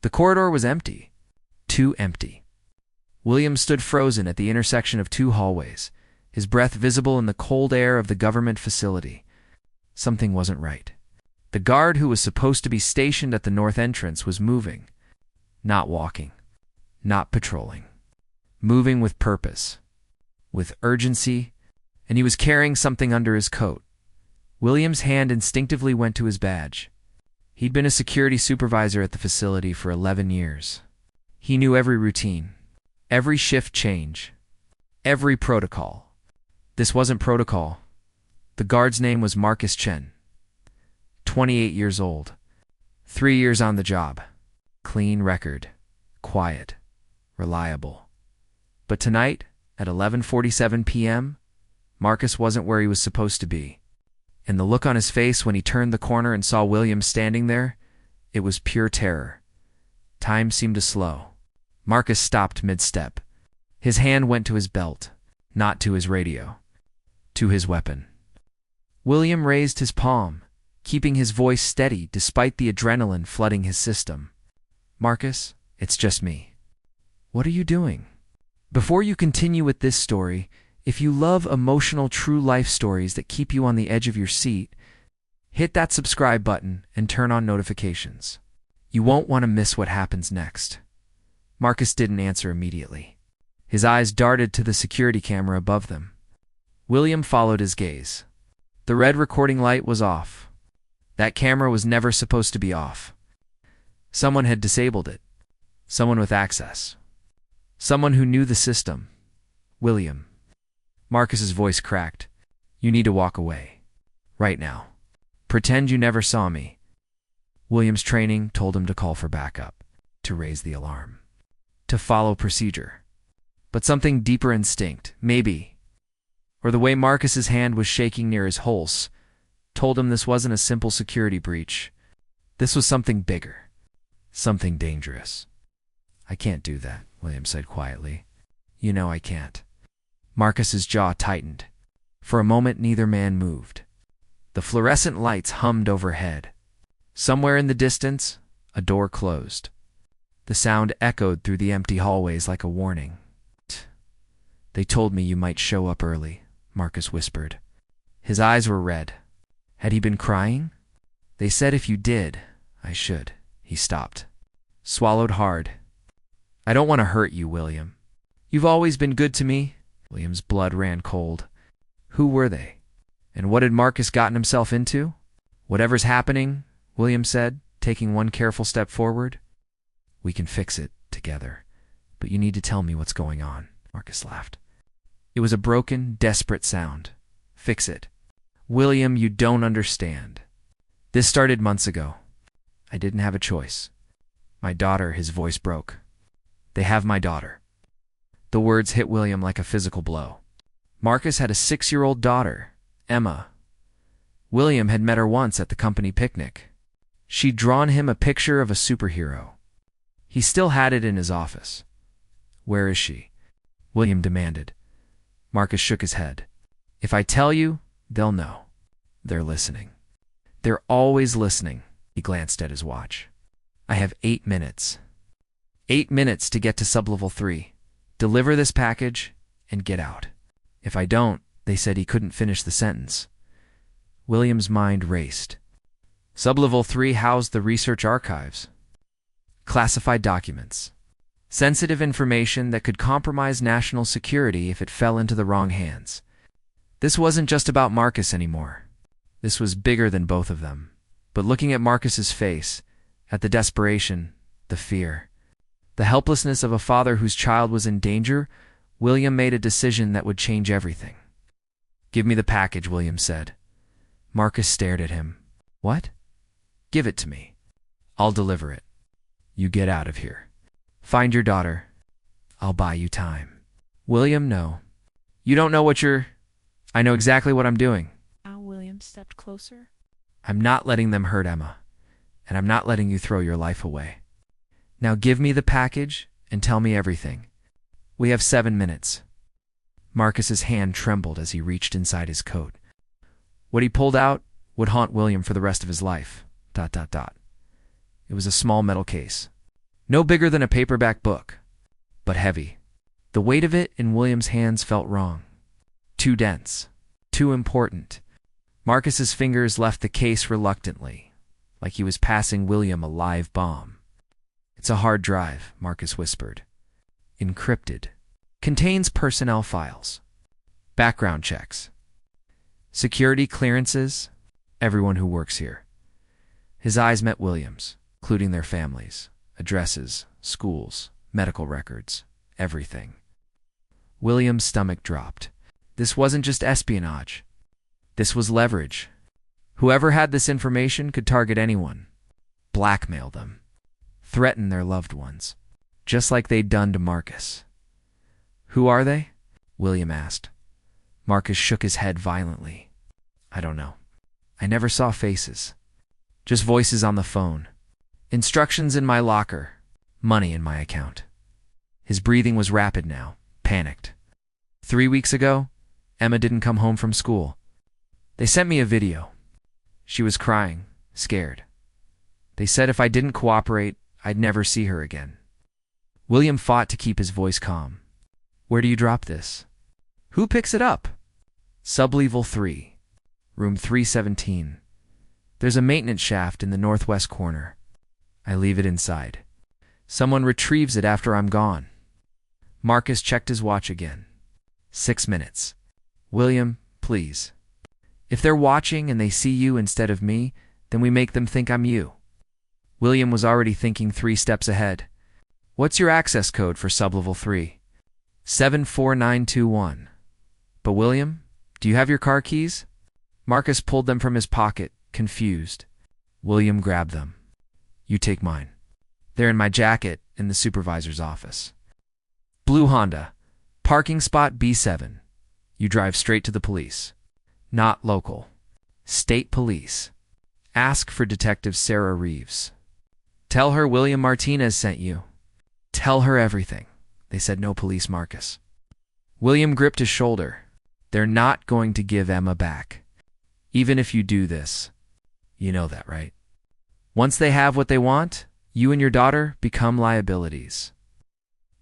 The corridor was empty. Too empty. William stood frozen at the intersection of two hallways, his breath visible in the cold air of the government facility. Something wasn't right. The guard who was supposed to be stationed at the north entrance was moving. Not walking. Not patrolling. Moving with purpose. With urgency, and he was carrying something under his coat. William's hand instinctively went to his badge. He'd been a security supervisor at the facility for 11 years. He knew every routine, every shift change, every protocol. This wasn't protocol. The guard's name was Marcus Chen. 28 years old. 3 years on the job. Clean record. Quiet. Reliable. But tonight, at 11:47 p.m., Marcus wasn't where he was supposed to be. And the look on his face when he turned the corner and saw William standing there, it was pure terror. Time seemed to slow. Marcus stopped mid-step. His hand went to his belt, not to his radio, to his weapon. William raised his palm, keeping his voice steady despite the adrenaline flooding his system. "Marcus, it's just me." "What are you doing?" Before you continue with this story, if you love emotional true life stories that keep you on the edge of your seat, hit that subscribe button and turn on notifications. You won't want to miss what happens next. Marcus didn't answer immediately. His eyes darted to the security camera above them. William followed his gaze. The red recording light was off. That camera was never supposed to be off. Someone had disabled it. Someone with access. Someone who knew the system. William. Marcus's voice cracked. "You need to walk away. Right now. Pretend you never saw me." William's training told him to call for backup, to raise the alarm, to follow procedure. But something deeper instinct, maybe, or the way Marcus's hand was shaking near his pulse, told him this wasn't a simple security breach. This was something bigger. Something dangerous. "I can't do that," William said quietly. "You know I can't." Marcus's jaw tightened. For a moment, neither man moved. The fluorescent lights hummed overhead. Somewhere in the distance, a door closed. The sound echoed through the empty hallways like a warning. "They told me you might show up early," Marcus whispered. His eyes were red. Had he been crying? "They said if you did, I should." He stopped. Swallowed hard. "I don't want to hurt you, William. You've always been good to me." William's blood ran cold. Who were they? And what had Marcus gotten himself into? "Whatever's happening," William said, taking one careful step forward, "we can fix it together. But you need to tell me what's going on." Marcus laughed. It was a broken, desperate sound. "Fix it." "William, you don't understand. This started months ago. I didn't have a choice. My daughter," his voice broke. "They have my daughter." The words hit William like a physical blow. Marcus had a 6-year-old daughter, Emma. William had met her once at the company picnic. She'd drawn him a picture of a superhero. He still had it in his office. "Where is she?" William demanded. Marcus shook his head. "If I tell you, they'll know. They're listening. They're always listening." He glanced at his watch. "I have 8 minutes. 8 minutes to get to sublevel 3. Deliver this package and get out. If I don't," they said he couldn't finish the sentence. William's mind raced. Sublevel 3 housed the research archives. Classified documents. Sensitive information that could compromise national security if it fell into the wrong hands. This wasn't just about Marcus anymore. This was bigger than both of them. But looking at Marcus's face, at the desperation, the fear, the helplessness of a father whose child was in danger, William made a decision that would change everything. "Give me the package," William said. Marcus stared at him. "What?" "Give it to me. I'll deliver it. You get out of here. Find your daughter. I'll buy you time." "William, no. You don't know what you're—" "I know exactly what I'm doing." William stepped closer. "I'm not letting them hurt Emma, and I'm not letting you throw your life away. Now give me the package and tell me everything. We have 7 minutes." Marcus's hand trembled as he reached inside his coat. What he pulled out would haunt William for the rest of his life. It was a small metal case. No bigger than a paperback book, but heavy. The weight of it in William's hands felt wrong. Too dense. Too important. Marcus's fingers left the case reluctantly, like he was passing William a live bomb. It's a hard drive, Marcus whispered. Encrypted. Contains personnel files. Background checks. Security clearances. Everyone who works here. His eyes met William's, including their families, addresses, schools, medical records, everything. William's stomach dropped. This wasn't just espionage. This was leverage. Whoever had this information could target anyone, blackmail them, threaten their loved ones, just like they'd done to Marcus. Who are they? William asked. Marcus shook his head violently. I don't know. I never saw faces. Just voices on the phone. Instructions in my locker. Money in my account. His breathing was rapid now, panicked. 3 weeks ago, Emma didn't come home from school. They sent me a video. She was crying, scared. They said if I didn't cooperate, I'd never see her again. William fought to keep his voice calm. Where do you drop this? Who picks it up? Sublevel 3, room 317. There's a maintenance shaft in the northwest corner. I leave it inside. Someone retrieves it after I'm gone. Marcus checked his watch again. 6 minutes. William, please. If they're watching and they see you instead of me, then we make them think I'm you. William was already thinking 3 steps ahead. What's your access code for sublevel 3? 74921. But William, do you have your car keys? Marcus pulled them from his pocket, confused. William grabbed them. You take mine. They're in my jacket in the supervisor's office. Blue Honda. Parking spot B7. You drive straight to the police. Not local. State police. Ask for Detective Sarah Reeves. Tell her William Martinez sent you. Tell her everything. They said no police, Marcus. William gripped his shoulder. They're not going to give Emma back. Even if you do this. You know that, right? Once they have what they want, you and your daughter become liabilities.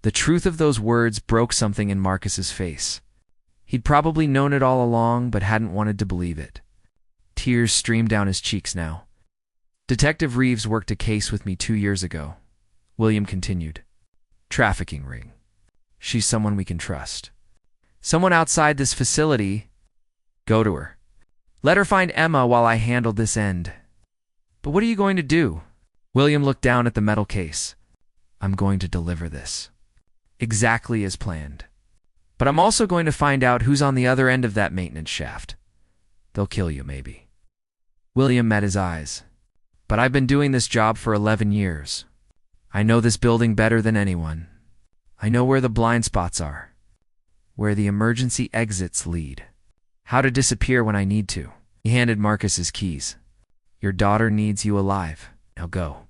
The truth of those words broke something in Marcus's face. He'd probably known it all along, but hadn't wanted to believe it. Tears streamed down his cheeks now. Detective Reeves worked a case with me 2 years ago. William continued. Trafficking ring. She's someone we can trust. Someone outside this facility. Go to her. Let her find Emma while I handle this end. But what are you going to do? William looked down at the metal case. I'm going to deliver this. Exactly as planned. But I'm also going to find out who's on the other end of that maintenance shaft. They'll kill you, maybe. William met his eyes. But I've been doing this job for 11 years. I know this building better than anyone. I know where the blind spots are. Where the emergency exits lead. How to disappear when I need to. He handed Marcus his keys. Your daughter needs you alive. Now go.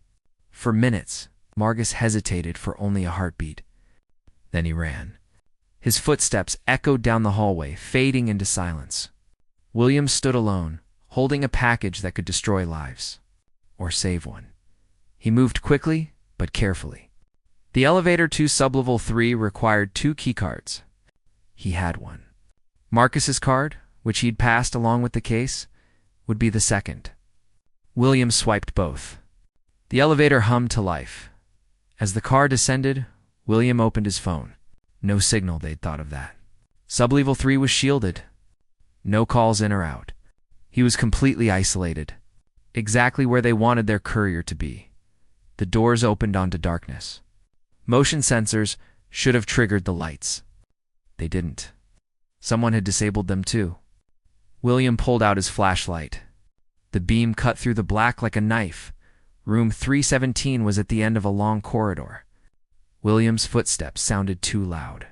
For minutes, Marcus hesitated for only a heartbeat. Then he ran. His footsteps echoed down the hallway, fading into silence. William stood alone, holding a package that could destroy lives. Or save one. He moved quickly, but carefully. The elevator to sublevel 3 required 2 keycards. He had one. Marcus's card, which he'd passed along with the case, would be the second. William swiped both. The elevator hummed to life. As the car descended, William opened his phone. No signal, they'd thought of that. Sublevel 3 was shielded. No calls in or out. He was completely isolated. Exactly where they wanted their courier to be. The doors opened onto darkness. Motion sensors should have triggered the lights. They didn't. Someone had disabled them too. William pulled out his flashlight. The beam cut through the black like a knife. Room 317 was at the end of a long corridor. William's footsteps sounded too loud.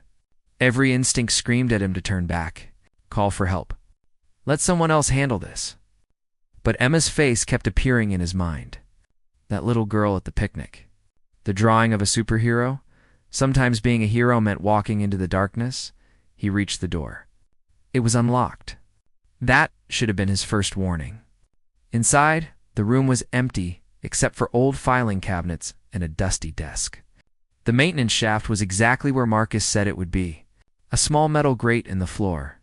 Every instinct screamed at him to turn back. Call for help. Let someone else handle this. But Emma's face kept appearing in his mind. That little girl at the picnic. The drawing of a superhero. Sometimes being a hero meant walking into the darkness. He reached the door. It was unlocked. That should have been his first warning. Inside, the room was empty except for old filing cabinets and a dusty desk. The maintenance shaft was exactly where Marcus said it would be. A small metal grate in the floor.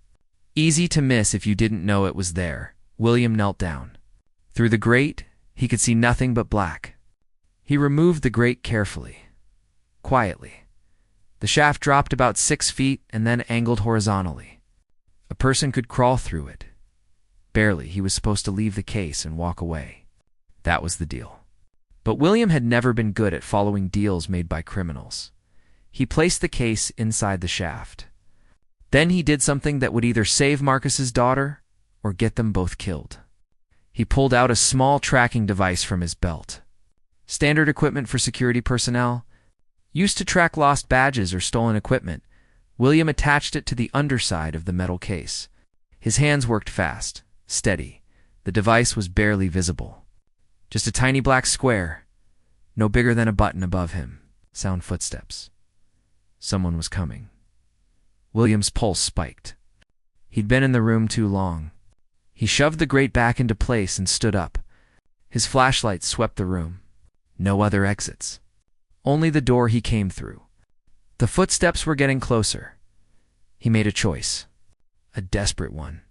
Easy to miss if you didn't know it was there. William knelt down. Through the grate, he could see nothing but black. He removed the grate carefully, quietly. The shaft dropped about 6 feet and then angled horizontally. A person could crawl through it. Barely. He was supposed to leave the case and walk away. That was the deal. But William had never been good at following deals made by criminals. He placed the case inside the shaft. Then he did something that would either save Marcus's daughter or get them both killed. He pulled out a small tracking device from his belt. Standard equipment for security personnel. Used to track lost badges or stolen equipment, William attached it to the underside of the metal case. His hands worked fast, steady. The device was barely visible. Just a tiny black square, no bigger than a button above him. Sound footsteps. Someone was coming. William's pulse spiked. He'd been in the room too long. He shoved the grate back into place and stood up. His flashlight swept the room. No other exits. Only the door he came through. The footsteps were getting closer. He made a choice. A desperate one.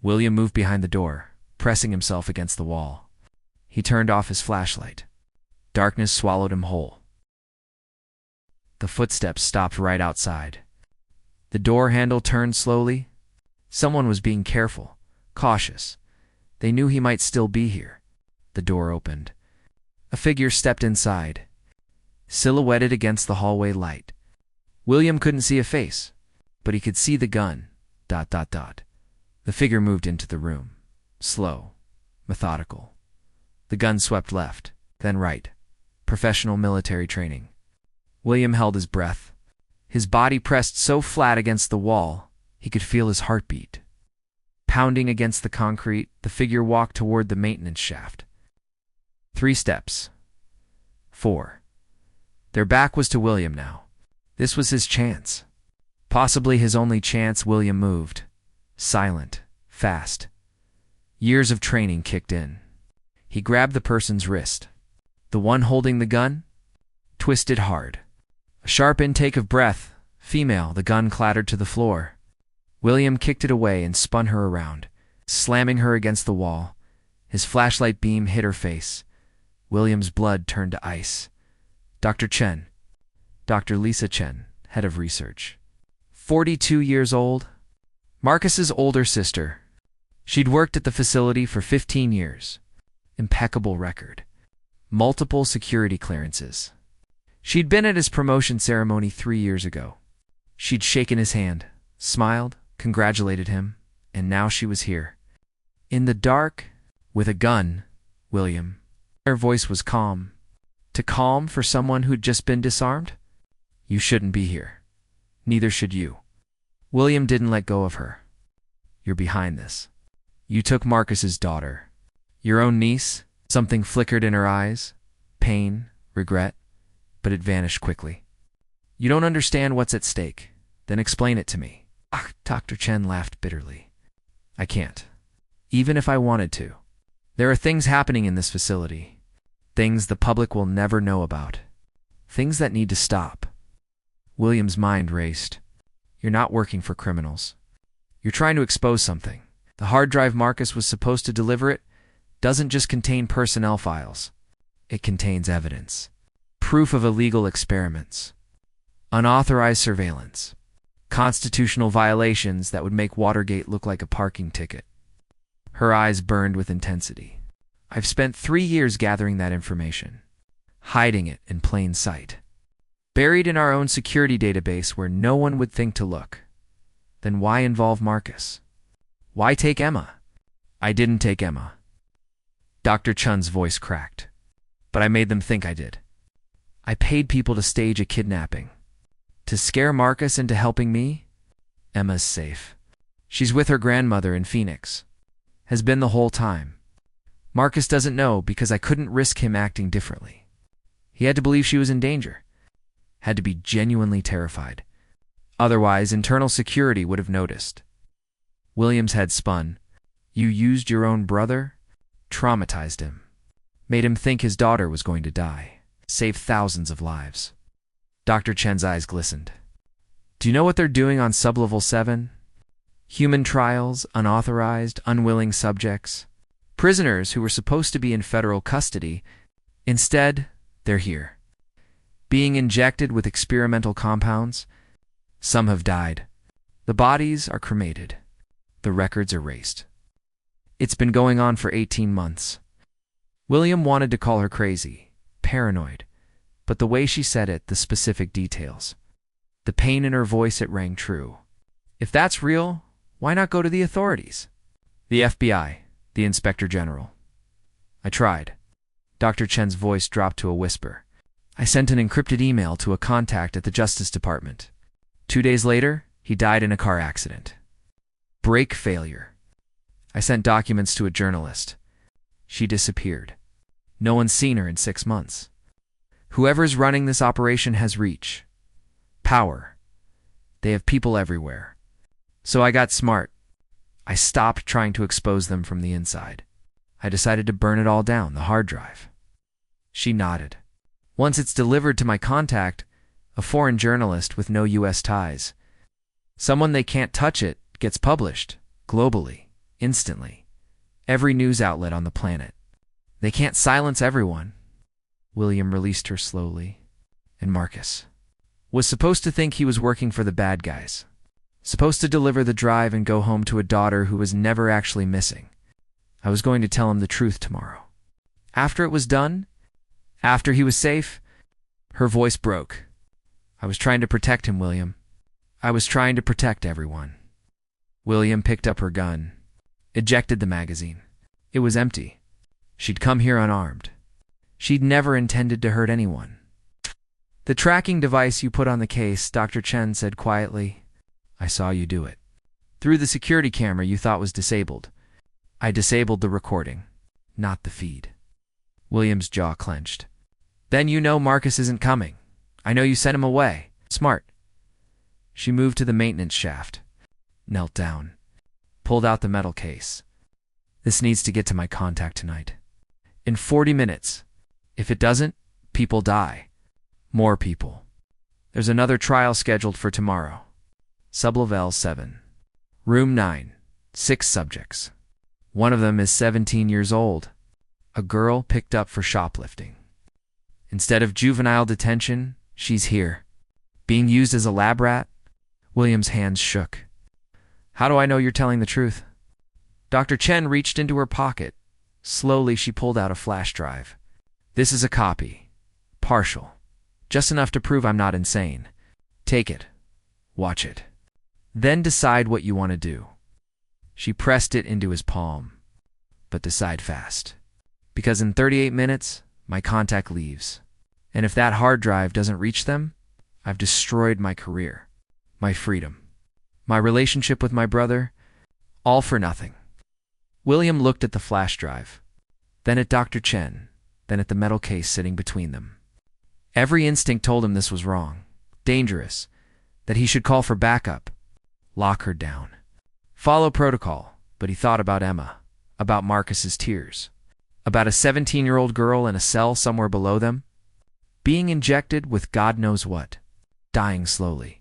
William moved behind the door, pressing himself against the wall. He turned off his flashlight. Darkness swallowed him whole. The footsteps stopped right outside. The door handle turned slowly. Someone was being careful, cautious. They knew he might still be here. The door opened. A figure stepped inside, silhouetted against the hallway light. William couldn't see a face, but he could see the gun. ... The figure moved into the room. Slow, methodical. The gun swept left, then right. Professional military training. William held his breath. His body pressed so flat against the wall, he could feel his heartbeat. Pounding against the concrete, the figure walked toward the maintenance shaft. 3 steps. 4. Their back was to William now. This was his chance. Possibly his only chance. William moved. Silent, fast. Years of training kicked in. He grabbed the person's wrist. The one holding the gun? Twisted hard. A sharp intake of breath. Female. The gun clattered to the floor. William kicked it away and spun her around, slamming her against the wall. His flashlight beam hit her face. William's blood turned to ice. Dr. Chen. Dr. Lisa Chen, head of research. 42 years old. Marcus's older sister. She'd worked at the facility for 15 years. Impeccable record. Multiple security clearances. She'd been at his promotion ceremony 3 years ago. She'd shaken his hand, smiled, congratulated him, and now she was here. In the dark, with a gun, William. Her voice was calm. Too calm for someone who'd just been disarmed? You shouldn't be here. Neither should you. William didn't let go of her. You're behind this. You took Marcus's daughter. Your own niece? Something flickered in her eyes. Pain, regret, but it vanished quickly. You don't understand what's at stake. Then explain it to me. Dr. Chen laughed bitterly. I can't. Even if I wanted to. There are things happening in this facility. Things the public will never know about. Things that need to stop. William's mind raced. You're not working for criminals. You're trying to expose something. The hard drive Marcus was supposed to deliver it doesn't just contain personnel files. It contains evidence. Proof of illegal experiments. Unauthorized surveillance. Constitutional violations that would make Watergate look like a parking ticket. Her eyes burned with intensity. I've spent 3 years gathering that information, hiding it in plain sight, buried in our own security database where no one would think to look. Then why involve Marcus? Why take Emma? I didn't take Emma. Dr. Chun's voice cracked. But I made them think I did. I paid people to stage a kidnapping. To scare Marcus into helping me? Emma's safe. She's with her grandmother in Phoenix. Has been the whole time. Marcus doesn't know because I couldn't risk him acting differently. He had to believe she was in danger. Had to be genuinely terrified. Otherwise, internal security would have noticed. William's head spun. You used your own brother? Traumatized him. Made him think his daughter was going to die. Save thousands of lives. Dr. Chen's eyes glistened. Do you know what they're doing on sublevel 7? Human trials, unauthorized, unwilling subjects. Prisoners who were supposed to be in federal custody. Instead, they're here. Being injected with experimental compounds. Some have died. The bodies are cremated. The records erased. It's been going on for 18 months. William wanted to call her crazy, paranoid, but the way she said it, the specific details. The pain in her voice, it rang true. If that's real, why not go to the authorities? The FBI, the Inspector General. I tried. Dr. Chen's voice dropped to a whisper. I sent an encrypted email to a contact at the Justice Department. 2 days later, he died in a car accident. Brake failure. I sent documents to a journalist. She disappeared. No one's seen her in 6 months. Whoever's running this operation has reach. Power. They have people everywhere. So I got smart. I stopped trying to expose them from the inside. I decided to burn it all down, the hard drive. She nodded. Once it's delivered to my contact, a foreign journalist with no U.S. ties, someone they can't touch, it gets published, globally, instantly. Every news outlet on the planet. They can't silence everyone. William released her slowly. And Marcus was supposed to think he was working for the bad guys. Supposed to deliver the drive and go home to a daughter who was never actually missing. I was going to tell him the truth tomorrow. After it was done, after he was safe, her voice broke. I was trying to protect him, William. I was trying to protect everyone. William picked up her gun, ejected the magazine. It was empty. She'd come here unarmed. She'd never intended to hurt anyone. The tracking device you put on the case, Dr. Chen said quietly. I saw you do it. Through the security camera you thought was disabled. I disabled the recording, not the feed. William's jaw clenched. Then you know Marcus isn't coming. I know you sent him away. Smart. She moved to the maintenance shaft, knelt down, pulled out the metal case. This needs to get to my contact tonight. In 40 minutes. If it doesn't, people die. More people. There's another trial scheduled for tomorrow. Sublevel 7. Room 9. 6 subjects. One of them is 17 years old. A girl picked up for shoplifting. Instead of juvenile detention, she's here. Being used as a lab rat? William's hands shook. How do I know you're telling the truth? Dr. Chen reached into her pocket. Slowly, she pulled out a flash drive. This is a copy. Partial. Just enough to prove I'm not insane. Take it. Watch it. Then decide what you want to do. She pressed it into his palm. But decide fast. Because in 38 minutes, my contact leaves. And if that hard drive doesn't reach them, I've destroyed my career, my freedom, my relationship with my brother, all for nothing. William looked at the flash drive, then at Dr. Chen, then at the metal case sitting between them. Every instinct told him this was wrong, dangerous, that he should call for backup, lock her down, follow protocol. But he thought about Emma, about Marcus's tears, about a 17-year-old girl in a cell somewhere below them, being injected with God knows what, dying slowly,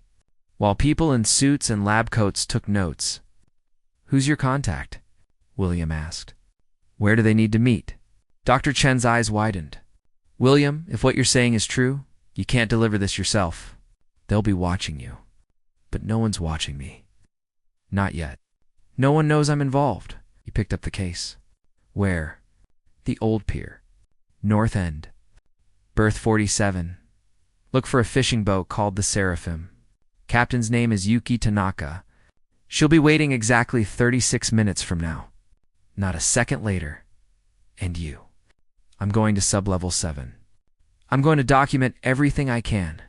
while people in suits and lab coats took notes. Who's your contact? William asked. Where do they need to meet? Dr. Chen's eyes widened. William, if what you're saying is true, you can't deliver this yourself. They'll be watching you. But no one's watching me. Not yet. No one knows I'm involved. He picked up the case. Where? The old pier. North End. Berth 47. Look for a fishing boat called the Seraphim. Captain's name is Yuki Tanaka. She'll be waiting exactly 36 minutes from now. Not a second later. And you. I'm going to sublevel 7. I'm going to document everything I can.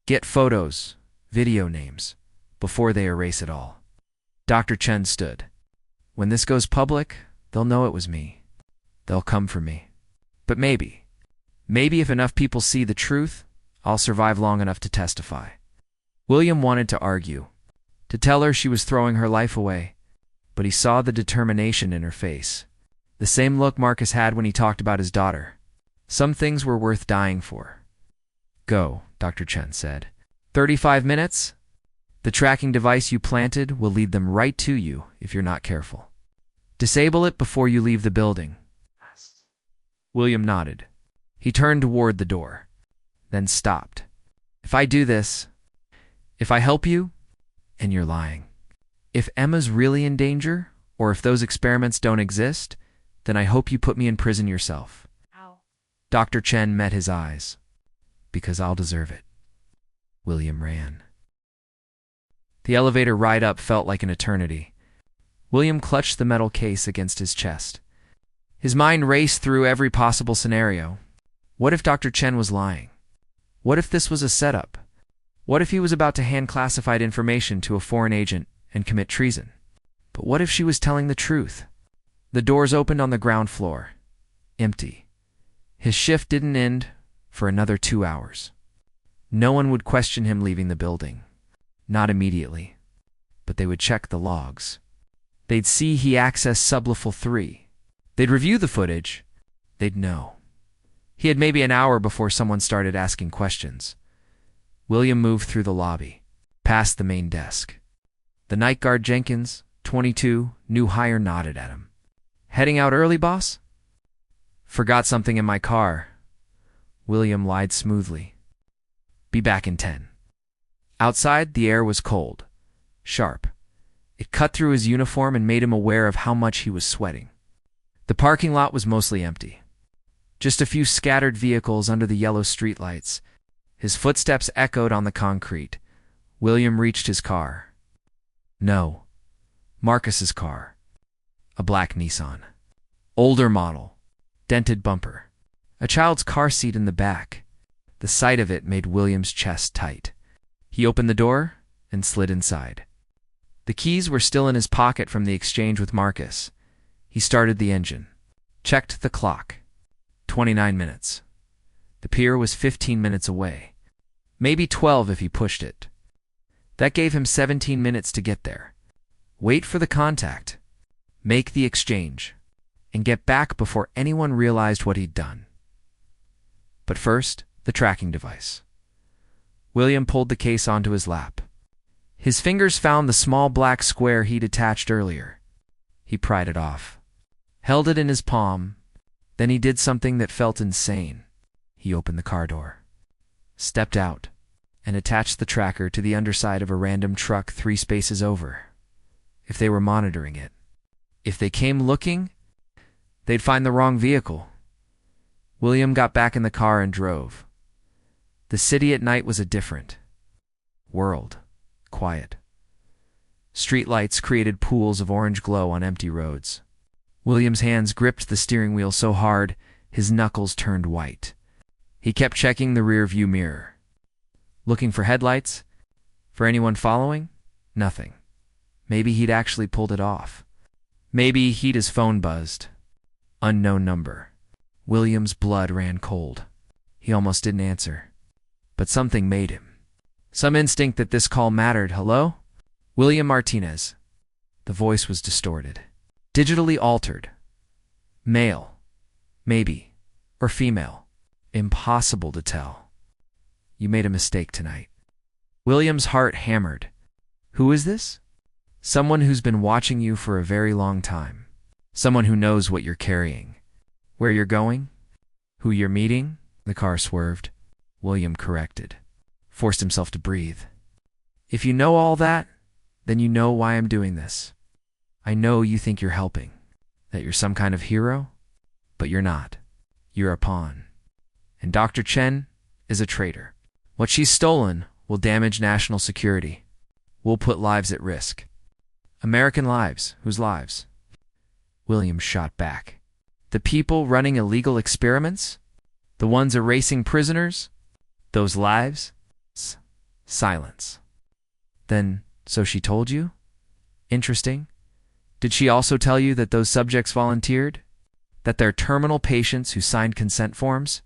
Get photos, video names, before they erase it all. Dr. Chen stood. When this goes public, they'll know it was me. They'll come for me. But maybe if enough people see the truth, I'll survive long enough to testify. William wanted to argue, to tell her she was throwing her life away, but he saw the determination in her face. The same look Marcus had when he talked about his daughter. Some things were worth dying for. Go, Dr. Chen said. 35 minutes? The tracking device you planted will lead them right to you if you're not careful. Disable it before you leave the building. William nodded. He turned toward the door, then stopped. If I do this, if I help you, and you're lying. If Emma's really in danger, or if those experiments don't exist, then I hope you put me in prison yourself. Ow. Dr. Chen met his eyes. Because I'll deserve it. William ran. The elevator ride up felt like an eternity. William clutched the metal case against his chest. His mind raced through every possible scenario. What if Dr. Chen was lying? What if this was a setup? What if he was about to hand classified information to a foreign agent and commit treason? But what if she was telling the truth? The doors opened on the ground floor. Empty. His shift didn't end for another 2 hours. No one would question him leaving the building. Not immediately. But they would check the logs. They'd see he accessed sublevel 3. They'd review the footage. They'd know. He had maybe an hour before someone started asking questions. William moved through the lobby, past the main desk. The night guard Jenkins, 22, new hire, nodded at him. Heading out early, boss? Forgot something in my car. William lied smoothly. Be back in 10. Outside, the air was cold, sharp. It cut through his uniform and made him aware of how much he was sweating. The parking lot was mostly empty. Just a few scattered vehicles under the yellow streetlights. His footsteps echoed on the concrete. William reached his car. No. Marcus's car. A black Nissan. Older model. Dented bumper. A child's car seat in the back. The sight of it made William's chest tight. He opened the door and slid inside. The keys were still in his pocket from the exchange with Marcus. He started the engine. Checked the clock. 29 minutes. The pier was 15 minutes away. Maybe 12 if he pushed it. That gave him 17 minutes to get there. Wait for the contact. Make the exchange. And get back before anyone realized what he'd done. But first, the tracking device. William pulled the case onto his lap. His fingers found the small black square he'd attached earlier. He pried it off. Held it in his palm. Then he did something that felt insane. He opened the car door, stepped out, and attached the tracker to the underside of a random truck 3 spaces over. If they were monitoring it, if they came looking, they'd find the wrong vehicle. William got back in the car and drove. The city at night was a different world. Quiet. Streetlights created pools of orange glow on empty roads. William's hands gripped the steering wheel so hard, his knuckles turned white. He kept checking the rear-view mirror. Looking for headlights? For anyone following? Nothing. Maybe he'd actually pulled it off. Maybe he'd his phone buzzed. Unknown number. William's blood ran cold. He almost didn't answer. But something made him. Some instinct that this call mattered. Hello? William Martinez. The voice was distorted. Digitally altered. Male. Maybe. Or female. Impossible to tell. You made a mistake tonight. William's heart hammered. Who is this? Someone who's been watching you for a very long time. Someone who knows what you're carrying. Where you're going? Who you're meeting? The car swerved. William corrected. Forced himself to breathe. If you know all that, then you know why I'm doing this. I know you think you're helping. That you're some kind of hero. But you're not. You're a pawn. And Dr. Chen is a traitor. What she's stolen will damage national security. Will put lives at risk. American lives. Whose lives? William shot back. The people running illegal experiments? The ones erasing prisoners? Those lives? Silence. Then, so she told you? Interesting. Did she also tell you that those subjects volunteered? That they're terminal patients who signed consent forms?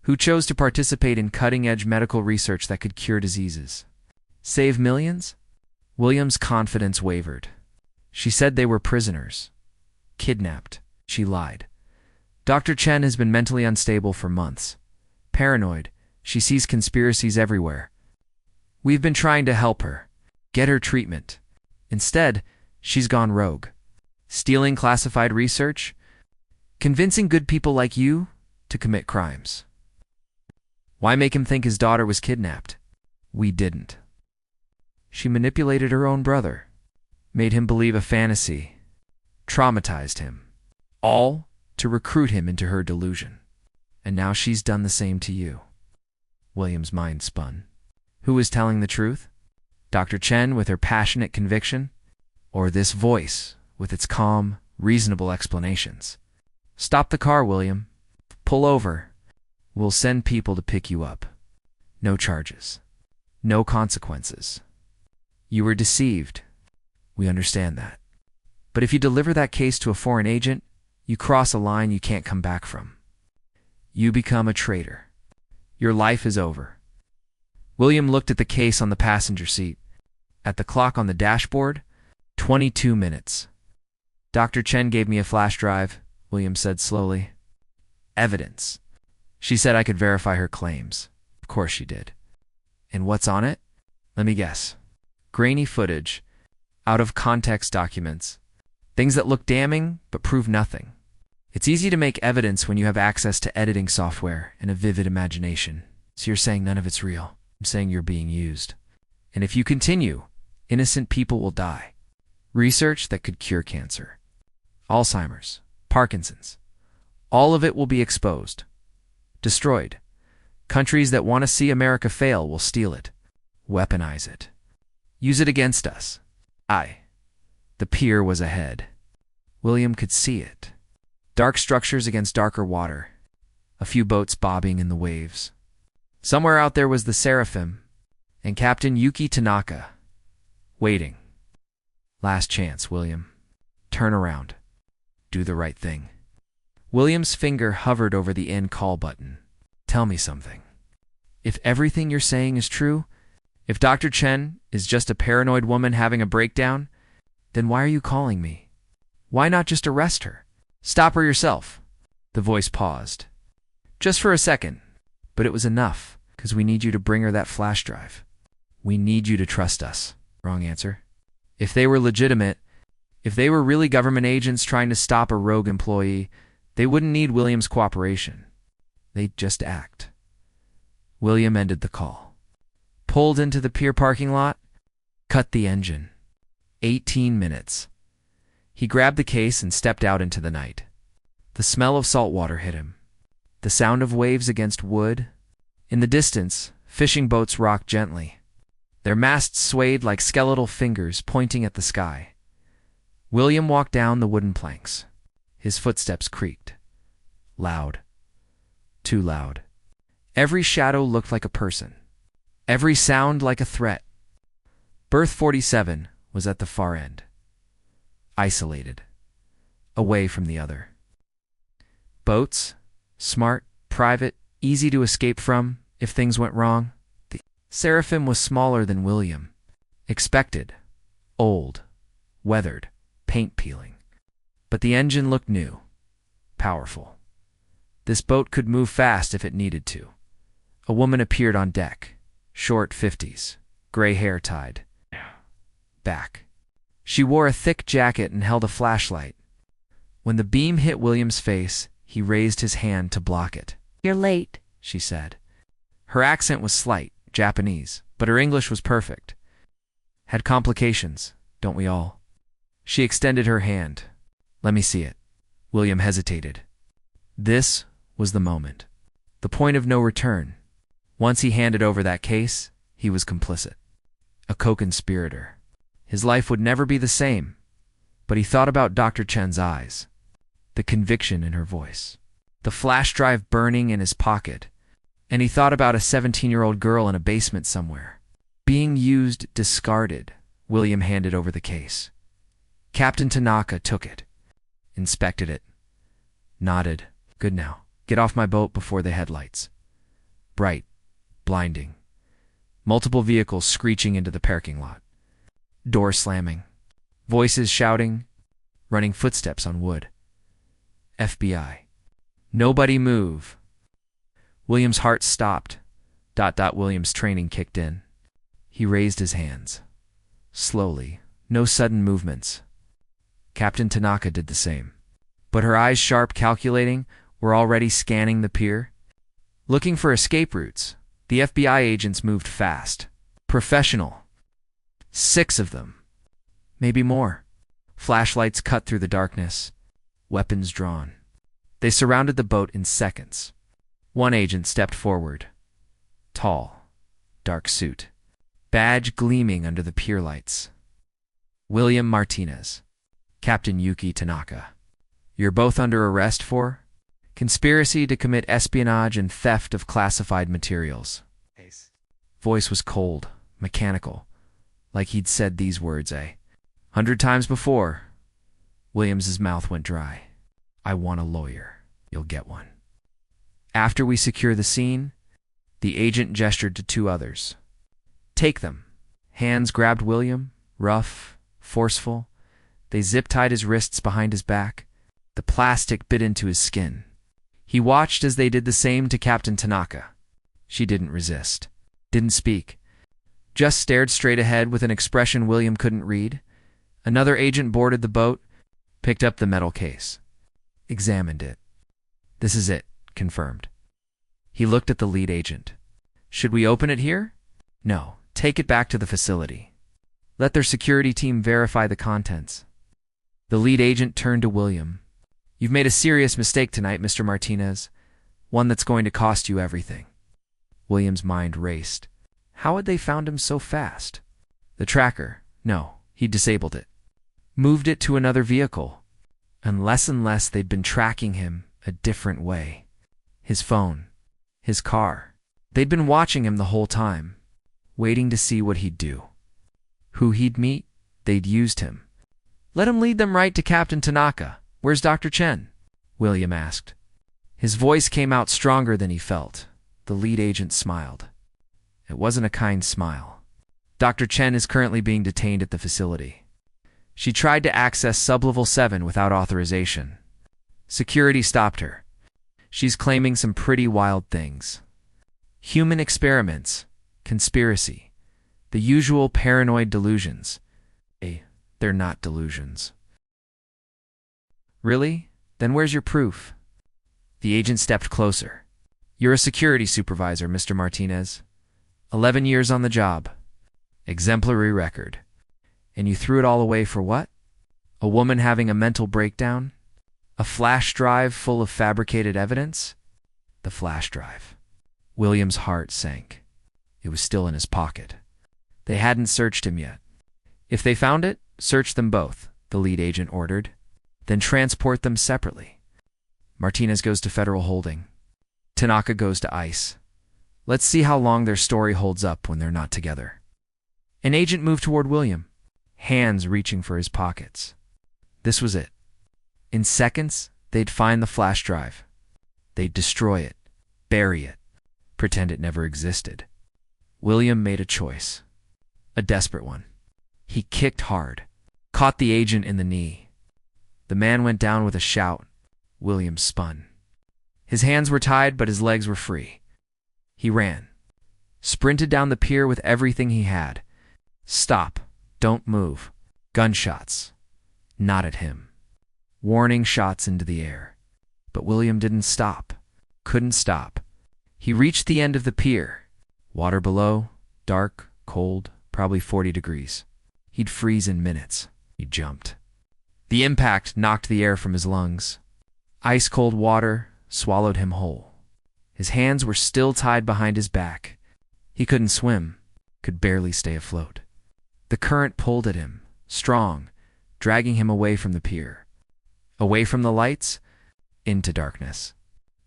Who chose to participate in cutting-edge medical research that could cure diseases? Save millions? William's confidence wavered. She said they were prisoners. Kidnapped. She lied. Dr. Chen has been mentally unstable for months. Paranoid. She sees conspiracies everywhere. We've been trying to help her, get her treatment. Instead, she's gone rogue. Stealing classified research, convincing good people like you to commit crimes. Why make him think his daughter was kidnapped? We didn't. She manipulated her own brother, made him believe a fantasy, traumatized him, all to recruit him into her delusion. And now she's done the same to you. William's mind spun. Who was telling the truth? Dr. Chen with her passionate conviction? Or this voice with its calm, reasonable explanations? Stop the car, William. Pull over. We'll send people to pick you up. No charges. No consequences. You were deceived. We understand that. But if you deliver that case to a foreign agent, you cross a line you can't come back from. You become a traitor. Your life is over. William looked at the case on the passenger seat. At the clock on the dashboard, 22 minutes. Dr. Chen gave me a flash drive, William said slowly. Evidence. She said I could verify her claims. Of course she did. And what's on it? Let me guess. Grainy footage, out-of-context documents, things that look damning but prove nothing. It's easy to make evidence when you have access to editing software and a vivid imagination. So you're saying none of it's real. I'm saying you're being used. And if you continue, innocent people will die. Research that could cure cancer, Alzheimer's, Parkinson's, all of it will be exposed, destroyed. Countries that want to see America fail will steal it, weaponize it, use it against us. The pier was ahead. William could see it. Dark structures against darker water, a few boats bobbing in the waves. Somewhere out there was the Seraphim and Captain Yuki Tanaka, waiting. Last chance, William. Turn around. Do the right thing. William's finger hovered over the end call button. Tell me something. If everything you're saying is true, if Dr. Chen is just a paranoid woman having a breakdown, then why are you calling me? Why not just arrest her? Stop her yourself. The voice paused. Just for a second, but it was enough, because we need you to bring her that flash drive. We need you to trust us. Wrong answer. If they were legitimate, if they were really government agents trying to stop a rogue employee, they wouldn't need William's cooperation. They'd just act. William ended the call. Pulled into the pier parking lot, cut the engine. 18 minutes. He grabbed the case and stepped out into the night. The smell of salt water hit him. The sound of waves against wood. In the distance, fishing boats rocked gently. Their masts swayed like skeletal fingers pointing at the sky. William walked down the wooden planks. His footsteps creaked. Loud. Too loud. Every shadow looked like a person. Every sound like a threat. Berth 47 was at the far end. Isolated. Away from the other. Boats, smart, private, easy to escape from if things went wrong. The Seraphim was smaller than William. Expected. Old. Weathered. Paint peeling. But the engine looked new. Powerful. This boat could move fast if it needed to. A woman appeared on deck. Short 50s. Gray hair tied back. She wore a thick jacket and held a flashlight. When the beam hit William's face, he raised his hand to block it. You're late, she said. Her accent was slight, Japanese, but her English was perfect. Had complications, don't we all? She extended her hand. Let me see it. William hesitated. This was the moment. The point of no return. Once he handed over that case, he was complicit. A co-conspirator. His life would never be the same. But he thought about Dr. Chen's eyes. The conviction in her voice. The flash drive burning in his pocket. And he thought about a 17-year-old girl in a basement somewhere. Being used, discarded. William handed over the case. Captain Tanaka took it. Inspected it. Nodded. Good now. Get off my boat before the headlights. Bright. Blinding. Multiple vehicles screeching into the parking lot. Door slamming. Voices shouting. Running footsteps on wood. FBI. Nobody move. William's heart stopped. William's training kicked in. He raised his hands. Slowly, no sudden movements. Captain Tanaka did the same. But her eyes, sharp, calculating, were already scanning the pier. Looking for escape routes, the FBI agents moved fast. Professional. 6 of them. Maybe more. Flashlights cut through the darkness. Weapons drawn. They surrounded the boat in seconds. One agent stepped forward. Tall. Dark suit. Badge gleaming under the pier lights. William Martinez. Captain Yuki Tanaka. You're both under arrest for conspiracy to commit espionage and theft of classified materials. Voice was cold, mechanical, like he'd said these words 100 times before. Williams's mouth went dry. I want a lawyer. You'll get one. After we secure the scene, the agent gestured to 2 others. Take them. Hands grabbed William, rough, forceful. They zip-tied his wrists behind his back. The plastic bit into his skin. He watched as they did the same to Captain Tanaka. She didn't resist, didn't speak, just stared straight ahead with an expression William couldn't read. Another agent boarded the boat, picked up the metal case, examined it. This is it, confirmed. He looked at the lead agent. Should we open it here? No, take it back to the facility. Let their security team verify the contents. The lead agent turned to William. You've made a serious mistake tonight, Mr. Martinez. One that's going to cost you everything. William's mind raced. How had they found him so fast? The tracker. No, he'd disabled it. Moved it to another vehicle. Unless they'd been tracking him a different way. His phone. His car. They'd been watching him the whole time. Waiting to see what he'd do. Who he'd meet. They'd used him. Let him lead them right to Captain Tanaka. Where's Dr. Chen? William asked. His voice came out stronger than he felt. The lead agent smiled. It wasn't a kind smile. Dr. Chen is currently being detained at the facility. She tried to access Sublevel 7 without authorization. Security stopped her. She's claiming some pretty wild things. Human experiments, conspiracy, the usual paranoid delusions. They're not delusions. Really? Then where's your proof? The agent stepped closer. You're a security supervisor, Mr. Martinez. 11 years on the job. Exemplary record. And you threw it all away for what? A woman having a mental breakdown? A flash drive full of fabricated evidence? The flash drive. William's heart sank. It was still in his pocket. They hadn't searched him yet. If they found it, search them both, the lead agent ordered. Then transport them separately. Martinez goes to federal holding. Tanaka goes to ICE. Let's see how long their story holds up when they're not together. An agent moved toward William, hands reaching for his pockets. This was it. In seconds, they'd find the flash drive. They'd destroy it, bury it, pretend it never existed. William made a choice. A desperate one. He kicked hard, caught the agent in the knee. The man went down with a shout. William spun. His hands were tied, but his legs were free. He ran. Sprinted down the pier with everything he had. Stop. Don't move. Gunshots. Not at him. Warning shots into the air. But William didn't stop. Couldn't stop. He reached the end of the pier. Water below. Dark, cold, probably 40 degrees. He'd freeze in minutes. He jumped. The impact knocked the air from his lungs. Ice-cold water swallowed him whole. His hands were still tied behind his back. He couldn't swim, could barely stay afloat. The current pulled at him, strong, dragging him away from the pier. Away from the lights, into darkness.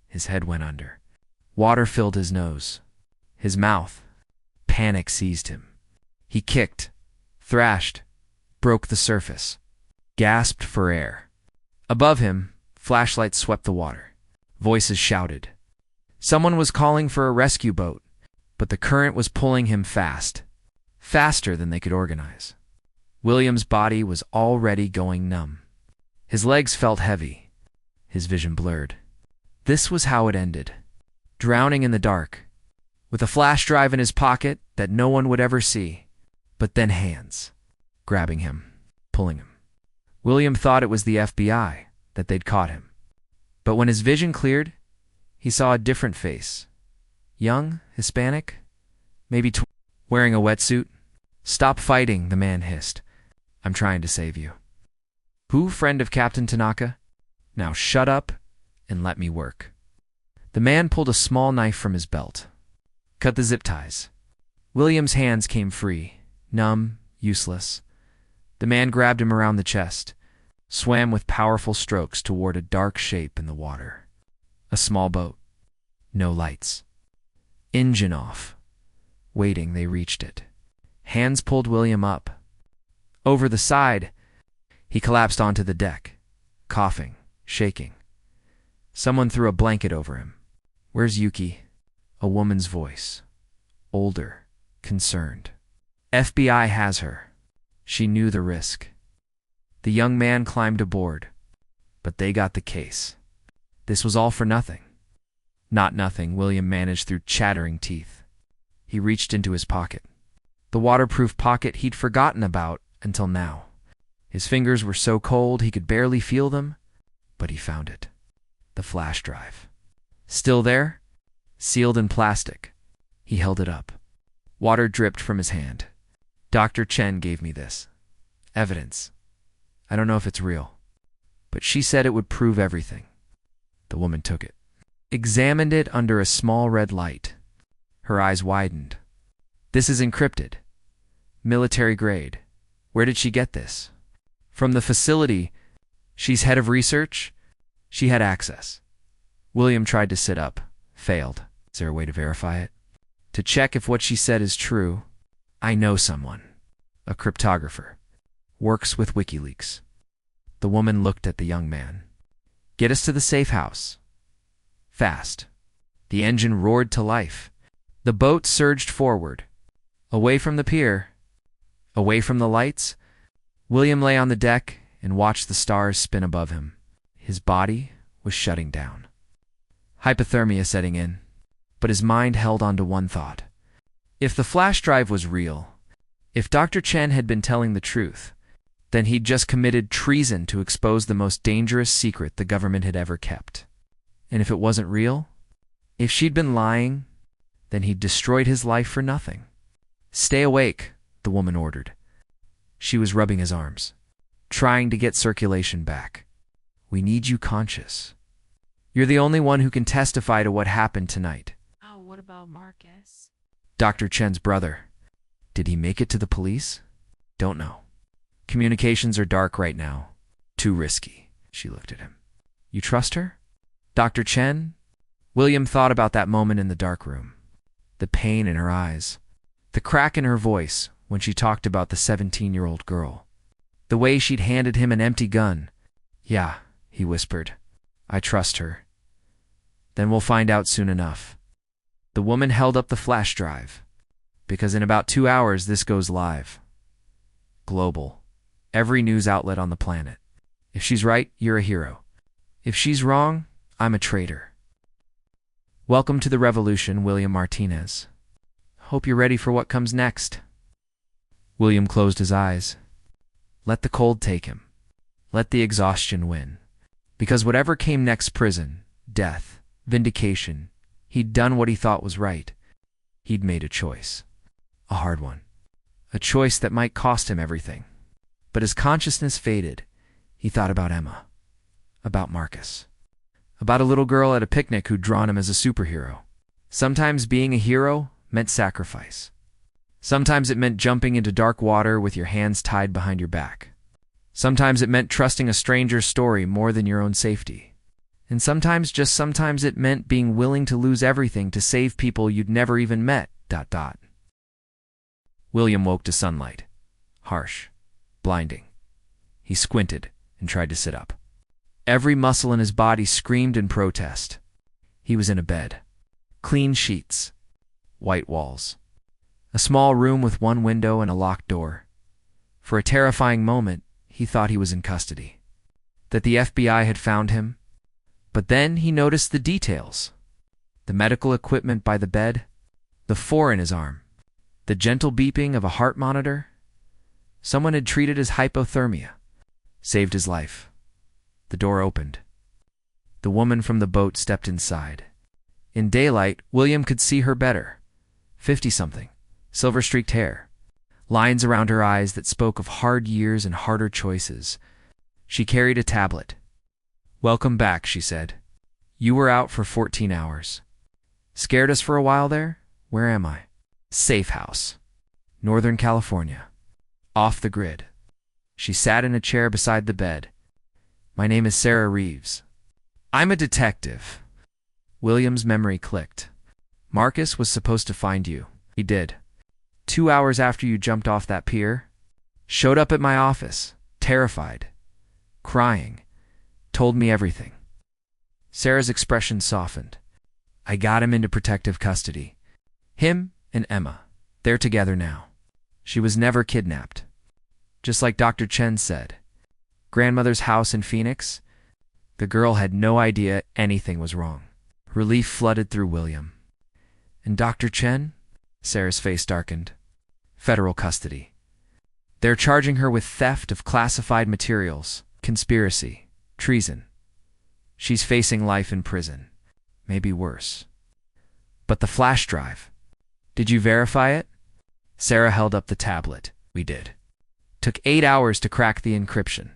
His head went under. Water filled his nose. His mouth. Panic seized him. He kicked, thrashed, broke the surface, gasped for air. Above him, flashlights swept the water. Voices shouted. Someone was calling for a rescue boat, but the current was pulling him fast, faster than they could organize. William's body was already going numb. His legs felt heavy, his vision blurred. This was how it ended. Drowning in the dark, with a flash drive in his pocket that no one would ever see. But then hands, grabbing him, pulling him. William thought it was the FBI, that they'd caught him. But when his vision cleared, he saw a different face. Young, Hispanic, maybe wearing a wetsuit. "Stop fighting," the man hissed. "I'm trying to save you." "Who, friend of Captain Tanaka? Now shut up and let me work." The man pulled a small knife from his belt. Cut the zip ties. William's hands came free, numb, useless. The man grabbed him around the chest, swam with powerful strokes toward a dark shape in the water. A small boat. No lights. Engine off. Waiting, they reached it. Hands pulled William up. Over the side, he collapsed onto the deck, coughing, shaking. Someone threw a blanket over him. "Where's Yuki?" A woman's voice. Older, concerned. "FBI has her." She knew the risk. The young man climbed aboard, but they got the case. This was all for nothing. Not nothing, William managed through chattering teeth. He reached into his pocket. The waterproof pocket he'd forgotten about until now. His fingers were so cold he could barely feel them, but he found it. The flash drive. Still there, sealed in plastic. He held it up. Water dripped from his hand. "Dr. Chen gave me this. Evidence. I don't know if it's real, but she said it would prove everything." The woman took it, examined it under a small red light. Her eyes widened. "This is encrypted. Military grade. Where did she get this?" "From the facility. She's head of research. She had access." William tried to sit up. Failed. "Is there a way to verify it? To check if what she said is true?" "I know someone. A cryptographer. Works with WikiLeaks." The woman looked at the young man. "Get us to the safe house. Fast." The engine roared to life. The boat surged forward. Away from the pier. Away from the lights. William lay on the deck and watched the stars spin above him. His body was shutting down. Hypothermia setting in. But his mind held on to one thought. If the flash drive was real, if Dr. Chen had been telling the truth, then he'd just committed treason to expose the most dangerous secret the government had ever kept. And if it wasn't real, if she'd been lying, then he'd destroyed his life for nothing. "Stay awake," the woman ordered. She was rubbing his arms, trying to get circulation back. "We need you conscious. You're the only one who can testify to what happened tonight." Oh, what about Marcus? Dr. Chen's brother. Did he make it to the police? Don't know. Communications are dark right now. Too risky. She looked at him. "You trust her? Dr. Chen?" William thought about that moment in the dark room. The pain in her eyes. The crack in her voice when she talked about the 17-year-old girl. The way she'd handed him an empty gun. "Yeah," he whispered. "I trust her. Then we'll find out soon enough." The woman held up the flash drive. "Because in about 2 hours this goes live. Global. Every news outlet on the planet. If she's right, you're a hero. If she's wrong, I'm a traitor. Welcome to the revolution, William Martinez. Hope you're ready for what comes next." William closed his eyes. Let the cold take him. Let the exhaustion win. Because whatever came next, prison, death, vindication, he'd done what he thought was right. He'd made a choice. A hard one. A choice that might cost him everything. But as consciousness faded, he thought about Emma. About Marcus. About a little girl at a picnic who'd drawn him as a superhero. Sometimes being a hero meant sacrifice. Sometimes it meant jumping into dark water with your hands tied behind your back. Sometimes it meant trusting a stranger's story more than your own safety. And sometimes, just sometimes, it meant being willing to lose everything to save people you'd never even met, ... William woke to sunlight. Harsh. Blinding. He squinted and tried to sit up. Every muscle in his body screamed in protest. He was in a bed. Clean sheets. White walls. A small room with one window and a locked door. For a terrifying moment, he thought he was in custody. That the FBI had found him. But then he noticed the details. The medical equipment by the bed. The 4 in his arm. The gentle beeping of a heart monitor. Someone had treated his hypothermia. Saved his life. The door opened. The woman from the boat stepped inside. In daylight, William could see her better. 50-something. Silver-streaked hair. Lines around her eyes that spoke of hard years and harder choices. She carried a tablet. "Welcome back," she said. "You were out for 14 hours. Scared us for a while there? Where am I?" "Safe house. Northern California. Off the grid." She sat in a chair beside the bed. "My name is Sarah Reeves. I'm a detective." William's memory clicked. "Marcus was supposed to find you. He did. 2 hours after you jumped off that pier. Showed up at my office, terrified, crying, told me everything." Sarah's expression softened. "I got him into protective custody. Him and Emma. They're together now. She was never kidnapped. Just like Dr. Chen said. Grandmother's house in Phoenix. The girl had no idea anything was wrong." Relief flooded through William. "And Dr. Chen?" Sarah's face darkened. "Federal custody. They're charging her with theft of classified materials, conspiracy, treason. She's facing life in prison. Maybe worse." "But the flash drive. Did you verify it?" Sarah held up the tablet. "We did. Took 8 hours to crack the encryption.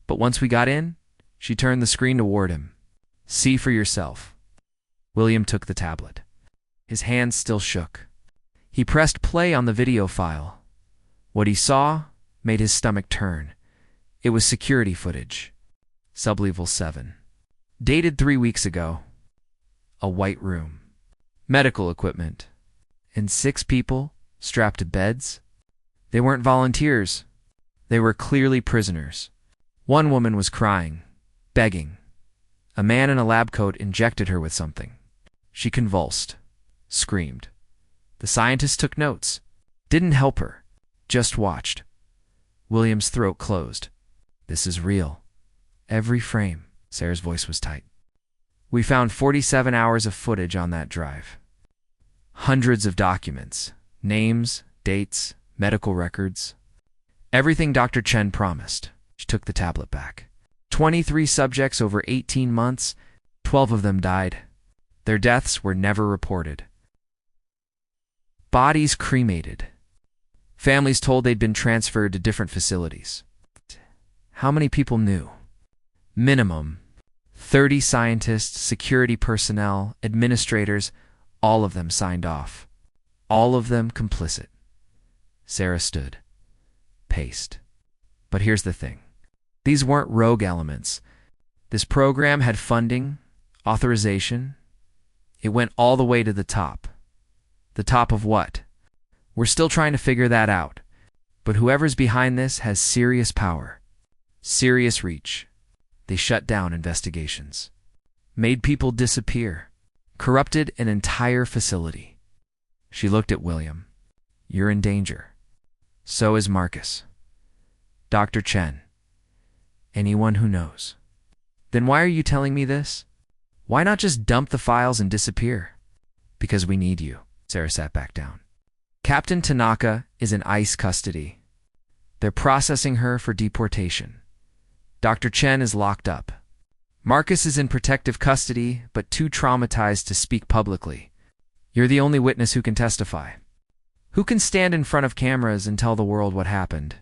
But once we got in," she turned the screen toward him. "See for yourself." William took the tablet. His hands still shook. He pressed play on the video file. What he saw made his stomach turn. It was security footage. Sublevel 7. Dated 3 weeks ago. A white room. Medical equipment. And 6 people strapped to beds. They weren't volunteers. They were clearly prisoners. One woman was crying, begging. A man in a lab coat injected her with something. She convulsed, screamed. The scientist took notes. Didn't help her. Just watched. William's throat closed. "This is real. Every frame." Sarah's voice was tight. "We found 47 hours of footage on that drive. Hundreds of documents. Names, dates, medical records. Everything Dr. Chen promised." She took the tablet back. 23 subjects over 18 months. 12 of them died. Their deaths were never reported. Bodies cremated. Families told they'd been transferred to different facilities. How many people knew? Minimum 30 scientists, security personnel, administrators, all of them signed off. All of them complicit. Sarah stood, paced. But here's the thing. These weren't rogue elements. This program had funding, authorization. It went all the way to the top. The top of what? We're still trying to figure that out. But whoever's behind this has serious power, serious reach. They shut down investigations, made people disappear, corrupted an entire facility. She looked at William. "You're in danger. So is Marcus. Dr. Chen. Anyone who knows." "Then why are you telling me this? Why not just dump the files and disappear?" "Because we need you." Sarah sat back down. "Captain Tanaka is in ICE custody. They're processing her for deportation. Dr. Chen is locked up. Marcus is in protective custody, but too traumatized to speak publicly. You're the only witness who can testify. Who can stand in front of cameras and tell the world what happened?"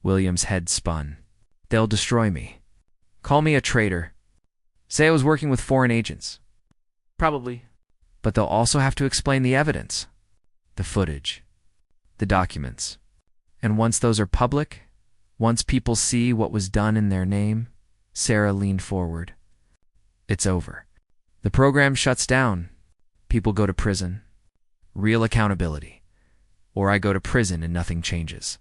William's head spun. "They'll destroy me. Call me a traitor. Say I was working with foreign agents. Probably. But they'll also have to explain the evidence, the footage, the documents. And once those are public, once people see what was done in their name," Sarah leaned forward, "it's over. The program shuts down. People go to prison. Real accountability. Or I go to prison and nothing changes."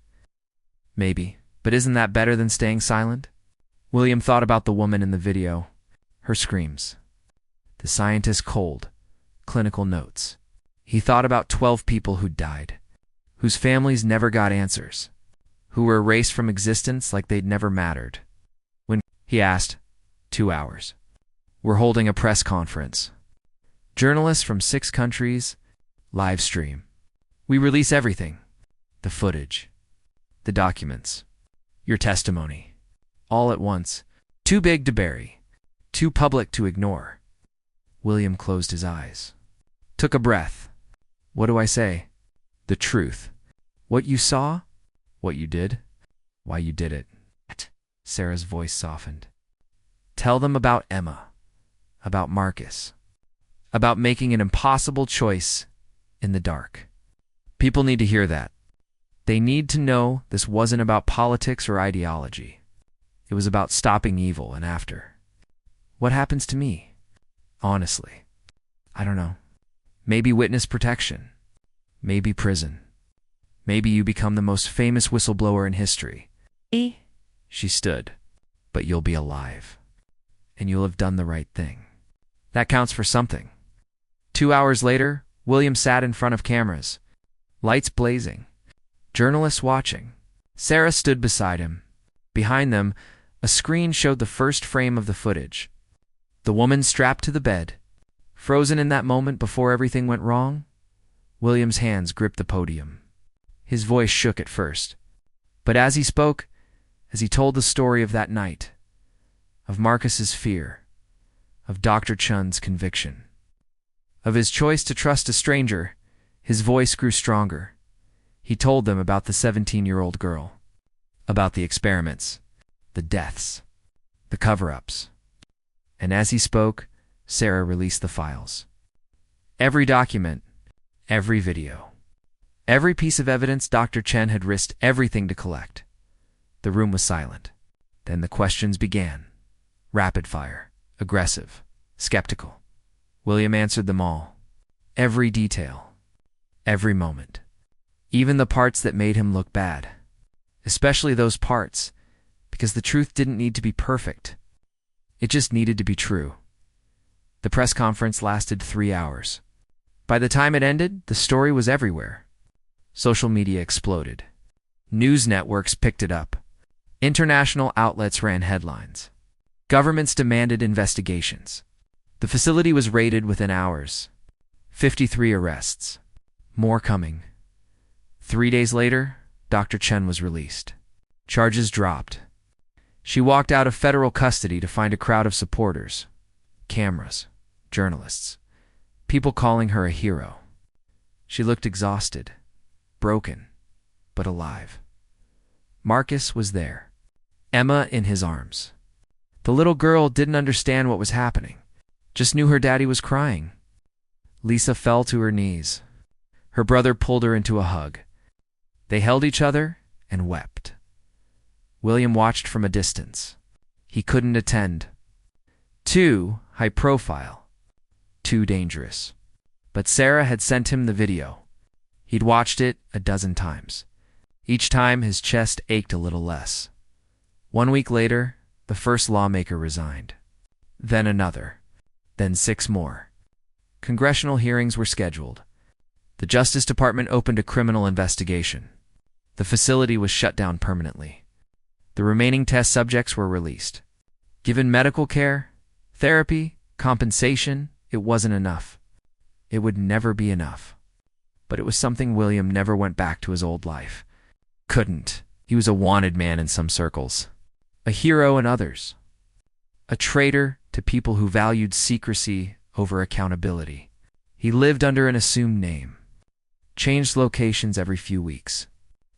"Maybe, but isn't that better than staying silent?" William thought about the woman in the video, her screams. The scientist cold, clinical notes. He thought about 12 people who'd died, whose families never got answers, who were erased from existence like they'd never mattered. When he asked, 2 hours. "We're holding a press conference. Journalists from 6 countries, Live stream. We release everything. The footage. The documents. Your testimony. All at once. Too big to bury. Too public to ignore. William closed his eyes. Took a breath. What do I say? The truth. What you saw? What you did? Why you did it. Sarah's voice softened. Tell them about Emma. About Marcus. About making an impossible choice in the dark. People need to hear that. They need to know this wasn't about politics or ideology. It was about stopping evil and after. What happens to me? Honestly, I don't know. Maybe witness protection. Maybe prison. Maybe you become the most famous whistleblower in history. She stood. But you'll be alive. And you'll have done the right thing. That counts for something. 2 hours later, William sat in front of cameras. Lights blazing. Journalists watching. Sarah stood beside him. Behind them, a screen showed the first frame of the footage. The woman strapped to the bed. Frozen in that moment before everything went wrong, William's hands gripped the podium. His voice shook at first. But as he spoke, as he told the story of that night, of Marcus's fear, of Dr. Chun's conviction, of his choice to trust a stranger, his voice grew stronger. He told them about the 17-year-old girl, about the experiments, the deaths, the cover-ups. And as he spoke, Sarah released the files. Every document, every video, every piece of evidence Dr. Chen had risked everything to collect. The room was silent. Then the questions began. Rapid fire, aggressive, skeptical. William answered them all. Every detail, every moment. Even the parts that made him look bad. Especially those parts, because the truth didn't need to be perfect. It just needed to be true. The press conference lasted 3 hours. By the time it ended, the story was everywhere. Social media exploded. News networks picked it up. International outlets ran headlines. Governments demanded investigations. The facility was raided within hours. 53 arrests. More coming. 3 days later, Dr. Chen was released. Charges dropped. She walked out of federal custody to find a crowd of supporters. Cameras. Journalists. People calling her a hero. She looked exhausted. Broken. But alive. Marcus was there. Emma in his arms. The little girl didn't understand what was happening. Just knew her daddy was crying. Lisa fell to her knees. Her brother pulled her into a hug. They held each other and wept. William watched from a distance. He couldn't attend. Too high profile. Too dangerous. But Sarah had sent him the video. He'd watched it a dozen times. Each time his chest ached a little less. 1 week later, the first lawmaker resigned. Then another. Then 6 more. Congressional hearings were scheduled. The Justice Department opened a criminal investigation. The facility was shut down permanently. The remaining test subjects were released. Given medical care, therapy, compensation, it wasn't enough. It would never be enough. But it was something William never went back to his old life. Couldn't. He was a wanted man in some circles. A hero in others. A traitor to people who valued secrecy over accountability. He lived under an assumed name. Changed locations every few weeks.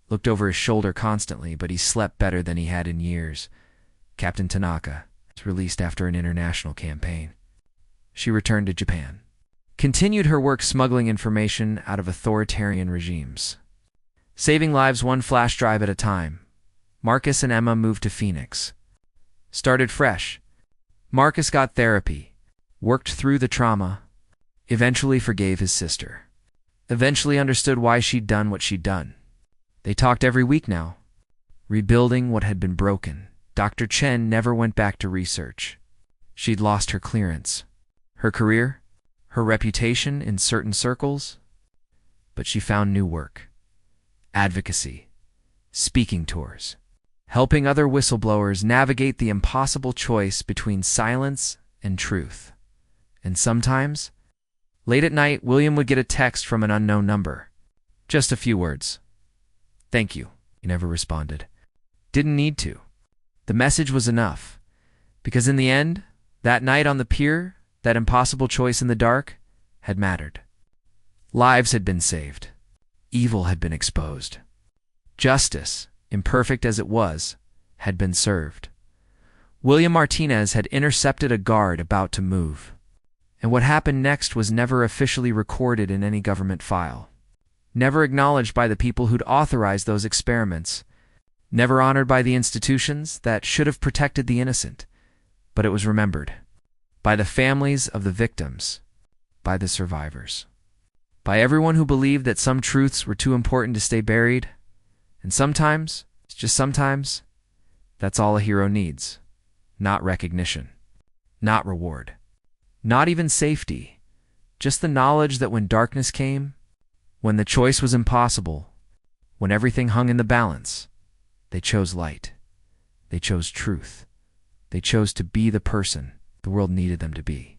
Looked over his shoulder constantly, but he slept better than he had in years. Captain Tanaka was released after an international campaign. She returned to Japan. Continued her work smuggling information out of authoritarian regimes. Saving lives one flash drive at a time. Marcus and Emma moved to Phoenix. Started fresh. Marcus got therapy. Worked through the trauma. Eventually forgave his sister. Eventually understood why she'd done what she'd done. They talked every week now. Rebuilding what had been broken. Dr. Chen never went back to research. She'd lost her clearance. Her career. Her reputation in certain circles. But she found new work. Advocacy. Speaking tours. Helping other whistleblowers navigate the impossible choice between silence and truth. And sometimes, Late at night, William would get a text from an unknown number. Just a few words. "Thank you," he never responded. Didn't need to. The message was enough. Because in the end, that night on the pier, that impossible choice in the dark, had mattered. Lives had been saved. Evil had been exposed. Justice, imperfect as it was, had been served. William Martinez had intercepted a guard about to move. And what happened next was never officially recorded in any government file. Never acknowledged by the people who'd authorized those experiments. Never honored by the institutions that should have protected the innocent. But it was remembered. By the families of the victims. By the survivors. By everyone who believed that some truths were too important to stay buried. And sometimes, just sometimes, that's all a hero needs. Not recognition. Not reward. Not even safety. Just the knowledge that when darkness came, when the choice was impossible, when everything hung in the balance, they chose light. They chose truth. They chose to be the person the world needed them to be,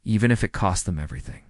even if it cost them everything.